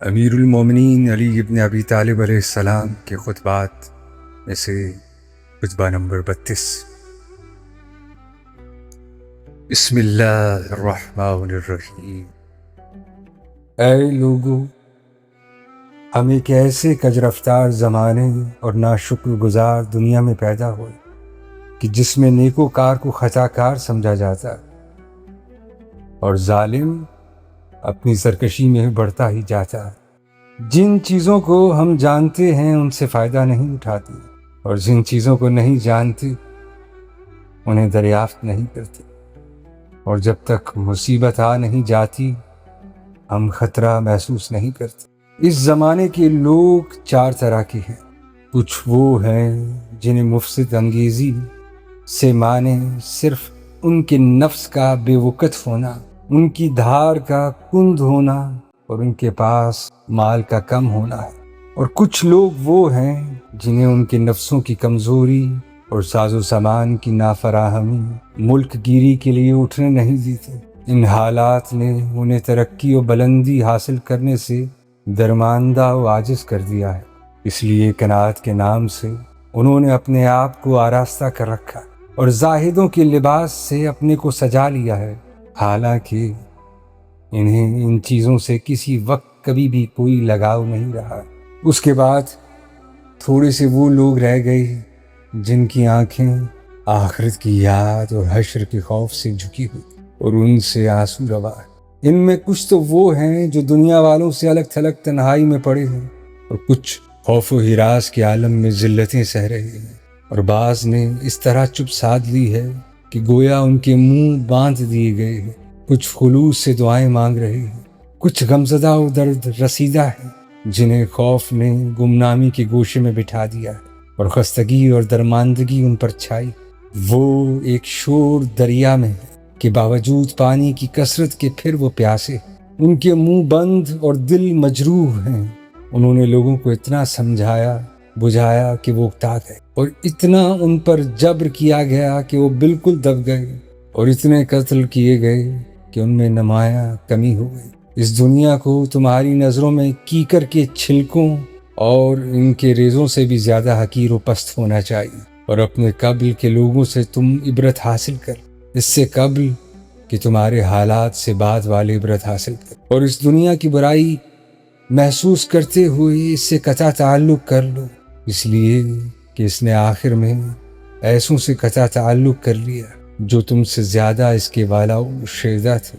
امیر المومنین علی ابن ابی طالب علیہ السلام کے خطبات میں سے خطبہ نمبر 32۔ بسم اللہ الرحمن الرحیم۔ اے لوگو، ہم ایک ایسے کج رفتار زمانے اور ناشکر گزار دنیا میں پیدا ہوئے کہ جس میں نیکوکار کو خطا کار سمجھا جاتا اور ظالم اپنی سرکشی میں بڑھتا ہی جاتا ہے۔ جن چیزوں کو ہم جانتے ہیں ان سے فائدہ نہیں اٹھاتے، اور جن چیزوں کو نہیں جانتے انہیں دریافت نہیں کرتے، اور جب تک مصیبت آ نہیں جاتی ہم خطرہ محسوس نہیں کرتے۔ اس زمانے کے لوگ چار طرح کے ہیں۔ کچھ وہ ہیں جنہیں مفسد انگیزی سے مانے صرف ان کے نفس کا بے وقت ہونا، ان کی دھار کا کند ہونا اور ان کے پاس مال کا کم ہونا ہے۔ اور کچھ لوگ وہ ہیں جنہیں ان کے نفسوں کی کمزوری اور ساز و سامان کی نافراہمی ملک گیری کے لیے اٹھنے نہیں دیتے۔ ان حالات نے انہیں ترقی و بلندی حاصل کرنے سے درماندہ و عاجز کر دیا ہے، اس لیے قناعت کے نام سے انہوں نے اپنے آپ کو آراستہ کر رکھا اور زاہدوں کے لباس سے اپنے کو سجا لیا ہے، حالانکہ انہیں ان چیزوں سے کسی وقت کبھی بھی کوئی لگاؤ نہیں رہا۔ اس کے بعد تھوڑے سے وہ لوگ رہ گئے جن کی آنکھیں آخرت کی یاد اور حشر کے خوف سے جھکی ہوئی اور ان سے آنسو روا ہے۔ ان میں کچھ تو وہ ہیں جو دنیا والوں سے الگ تھلگ تنہائی میں پڑے ہیں، اور کچھ خوف و ہراس کے عالم میں ذلتیں سہ رہے ہیں، اور بعض نے اس طرح چپ سادھ لی ہے کہ گویا ان کے منہ باندھ دیے گئے ہیں۔ کچھ خلوص سے دعائیں مانگ رہے ہیں، کچھ غمزدہ و درد رسیدہ ہیں جنہیں خوف نے گمنامی کے گوشے میں بٹھا دیا ہے اور خستگی اور درماندگی ان پر چھائی۔ وہ ایک شور دریا میں ہے کہ باوجود پانی کی کثرت کے پھر وہ پیاسے ہیں۔ ان کے منہ بند اور دل مجروح ہیں۔ انہوں نے لوگوں کو اتنا سمجھایا بجھایا کہ وہ اکتا گئے، اور اتنا ان پر جبر کیا گیا کہ وہ بالکل دب گئے، اور اتنے قتل کیے گئے کہ ان میں نمایاں کمی ہو گئی۔ اس دنیا کو تمہاری نظروں میں کیکر کے چھلکوں اور ان کے ریزوں سے بھی زیادہ حقیر و پست ہونا چاہیے، اور اپنے قبل کے لوگوں سے تم عبرت حاصل کر، اس سے قبل کہ تمہارے حالات سے بعد والے عبرت حاصل کر، اور اس دنیا کی برائی محسوس کرتے ہوئے اس سے قطع تعلق کر لو، اس لیے کہ اس نے آخر میں ایسوں سے قطع تعلق کر لیا جو تم سے زیادہ اس کے والا و شیدہ تھے۔